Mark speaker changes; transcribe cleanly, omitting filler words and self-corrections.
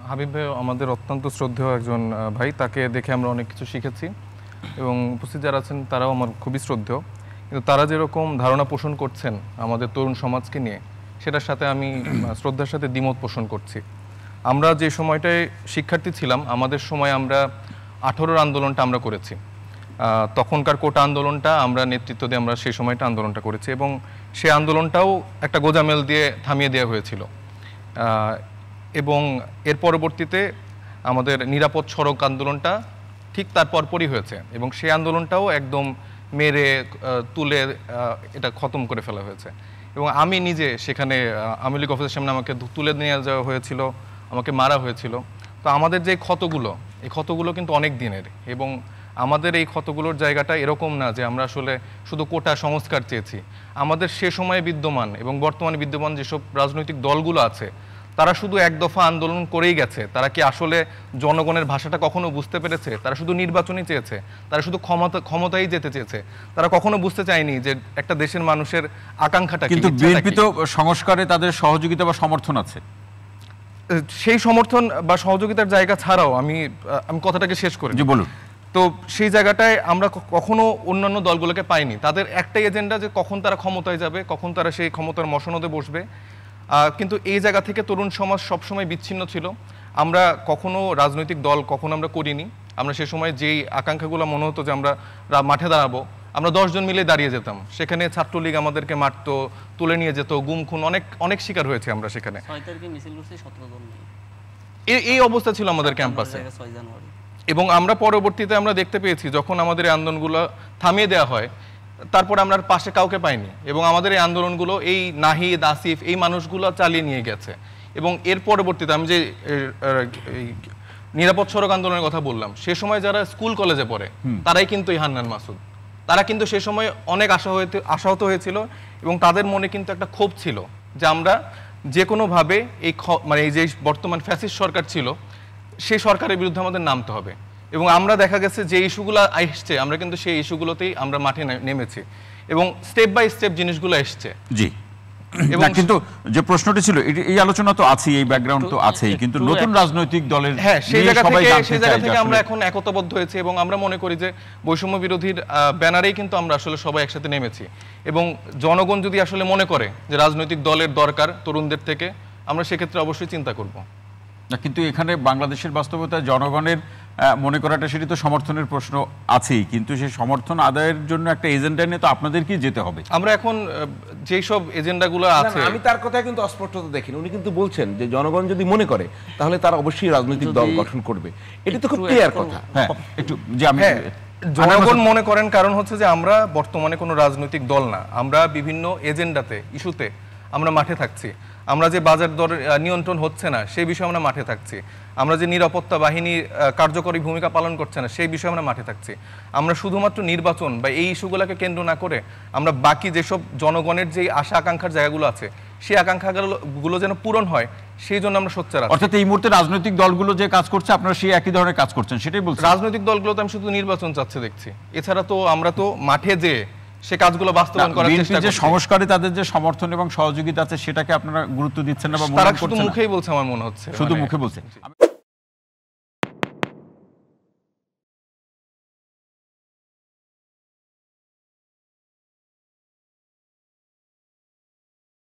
Speaker 1: হাবিব ভাই আমাদের অত্যন্ত শ্রদ্ধেয় একজন ভাই, তাকে দেখে আমরা অনেক কিছু শিখেছি এবং উপস্থিত যারা আছেন তারাও আমার খুবই শ্রদ্ধেয়। কিন্তু তারা যেরকম ধারণা পোষণ করছেন আমাদের তরুণ সমাজকে নিয়ে, সেটার সাথে আমি শ্রদ্ধার সাথে দ্বিমত পোষণ করছি। আমরা যে সময়টায় শিক্ষার্থী ছিলাম, আমাদের সময় আমরা 18-র আন্দোলনটা আমরা করেছি। তখনকার কোটা আন্দোলনটা আমরা নেতৃত্ব দিয়ে আমরা সেই সময়টা আন্দোলনটা করেছি এবং সেই আন্দোলনটাও একটা গোজামেল দিয়ে থামিয়ে দেওয়া হয়েছিল। এবং এর পরবর্তীতে আমাদের নিরাপদ সড়ক আন্দোলনটা ঠিক তার পরপরই হয়েছে এবং সেই আন্দোলনটাও একদম মেরে তুলে এটা খতম করে ফেলা হয়েছে। এবং আমি নিজে সেখানে আওয়ামী লীগ অফিসের সামনে আমাকে তুলে নিয়ে যাওয়া হয়েছিল, আমাকে মারা হয়েছিল। তো আমাদের যে ক্ষতগুলো, এই ক্ষতগুলো কিন্তু অনেক দিনের এবং আমাদের এই ক্ষতগুলোর জায়গাটা এরকম না যে আমরা আসলে শুধু কোটা সংস্কার চেয়েছি। আমাদের সে সময়ে বিদ্যমান এবং বর্তমানে বিদ্যমান যেসব রাজনৈতিক দলগুলো আছে, তারা শুধু এক দফা আন্দোলন করেই গেছে। তারা কি আসলে জনগণের ভাষাটা কখনো বুঝতে পেরেছে? তারা শুধু নির্বাচনই চেয়েছে, তারা শুধু ক্ষমতায় যেতে চেয়েছে। তারা কখনো বুঝতে চায়নি যে একটা দেশের মানুষের আকাঙ্ক্ষাটা কি।
Speaker 2: কিন্তু বিএনপি তো সংস্কারে তাদের সহযোগিতা বা সমর্থন আছে।
Speaker 1: সেই সমর্থন বা সহযোগিতার জায়গা ছাড়াও আমি কথাটাকে শেষ করি।
Speaker 2: জি বলুন।
Speaker 1: তো সেই জায়গাটায় আমরা কখনো অন্যান্য দলগুলোকে পাইনি। তাদের একটাই এজেন্ডা যে কখন তারা ক্ষমতায় যাবে, কখন তারা সেই ক্ষমতার মসনদে বসবে। কিন্তু এই জায়গা থেকে তরুণ সমাজ সবসময় বিচ্ছিন্ন ছিল। আমরা কখনো রাজনৈতিক দল কখনো আমরা করিনি। আমরা সে সময় যেই আকাঙ্ক্ষাগুলো মনে হতো যে আমরা মাঠে দাঁড়াবো, আমরা 10 জন মিলে দাঁড়িয়ে যেতাম। সেখানে ছাত্রলীগ আমাদেরকে মারতো, তুলে নিয়ে যেত, গুম খুন অনেক শিকার হয়েছে আমরা সেখানে। এই অবস্থা ছিল আমাদের ক্যাম্পাসে। এবং আমরা পরবর্তীতে আমরা দেখতে পেয়েছি যখন আমাদের এই আন্দোলনগুলো থামিয়ে দেওয়া হয়, তারপর আমরা পাশে কাউকে পাইনি এবং আমাদের এই আন্দোলনগুলো এই নাহিদ, আসিফ এই মানুষগুলো চালিয়ে নিয়ে গেছে। এবং এর পরবর্তীতে আমি যে নিরাপদ সড়ক আন্দোলনের কথা বললাম, সে সময় যারা স্কুল কলেজে পড়ে তারাই কিন্তু এই হান্নান মাসুদ। তারা কিন্তু সে সময় অনেক আশাহত হয়েছিল এবং তাদের মনে কিন্তু একটা ক্ষোভ ছিল যে আমরা যে কোনোভাবে এই যে বর্তমান ফ্যাসিস্ট সরকার ছিল, সেই সরকারের বিরুদ্ধে আমাদের নামতে হবে। এবং আমরা দেখা গেছে যে ইস্যুগুলো এসছে, আমরা কিন্তু সেই ইস্যুগুলোতেই আমরা মাঠে নেমেছি এবং স্টেপ বাই স্টেপ জিনিসগুলো এসছে।
Speaker 2: জি, কিন্তু যে প্রশ্নটি ছিল এই আলোচনা তো আছেই, এই ব্যাকগ্রাউন্ড তো আছেই, কিন্তু নতুন রাজনৈতিক দলের
Speaker 1: সেই জায়গা থেকে আমরা এখন একতাবদ্ধ হয়েছি এবং আমরা মনে করি যে বৈষম্য বিরোধীর ব্যানারেই কিন্তু আমরা আসলে সবাই একসাথে নেমেছি। এবং জনগণ যদি আসলে মনে করে যে রাজনৈতিক দলের দরকার তরুণদের থেকে, আমরা সেক্ষেত্রে অবশ্যই চিন্তা করব।
Speaker 2: কিন্তু এখানে বাংলাদেশের বাস্তবতায় জনগণের মনে করাটা সেটি তো সমর্থনের প্রশ্ন আছেই, কিন্তু সেই সমর্থন আদায়ের জন্য একটা এজেন্ডা নিয়ে তো আপনাদেরকেই যেতে হবে।
Speaker 1: আমরা এখন যেই সব এজেন্ডাগুলো আছে,
Speaker 3: আমি তার কথায় কিন্তু অস্পষ্টতা দেখিনি। উনি কিন্তু বলছেন যে জনগণ যদি মনে করে তাহলে তারা অবশ্যই রাজনৈতিক দল গঠন করবে। এটা তো খুব ক্লিয়ার কথা।
Speaker 2: হ্যাঁ, একটু যে আমি
Speaker 1: জনগণ মনে করেন, কারণ হচ্ছে যে আমরা বর্তমানে কোনো রাজনৈতিক দল না, আমরা বিভিন্ন এজেন্ডাতে, ইস্যুতে আমরা মাঠে থাকছি। আমরা যে বাজার দর নিয়ন্ত্রণ হচ্ছে না সেই বিষয়ে আমরা মাঠে থাকছি। আমরা যে নিরাপত্তা বাহিনী কার্যকরী ভূমিকা পালন করছে না সেই বিষয়ে আমরা মাঠে থাকছি। আমরা শুধুমাত্র নির্বাচন বা এই ইস্যুগুলোকে কেন্দ্র না করে আমরা বাকি যেসব জনগণের যে আশা আকাঙ্ক্ষার জায়গাগুলো আছে সেই আকাঙ্ক্ষাগুলো যেন পূরণ হয়, সেই জন্য আমরা সোচ্চার আছি।
Speaker 2: অর্থাৎ এই মুহূর্তে রাজনৈতিক দলগুলো যে কাজ করছে আপনারা সেই একই ধরনের কাজ করছেন, সেটাই বলছি।
Speaker 1: রাজনৈতিক দলগুলো তো আমি শুধু নির্বাচন চাচ্ছে দেখছি, এছাড়া তো আমরা তো মাঠে যে সে কাজগুলো বাস্তবায়ন করার চেষ্টা করছি।
Speaker 2: সংস্কারে তাদের যে সমর্থন এবং সহযোগিতা আছে সেটাকে আপনারা গুরুত্ব দিচ্ছেন না, বা
Speaker 1: তারা শুধু মুখেই বলছে আমার মনে হচ্ছে,
Speaker 2: শুধু মুখে বলছে।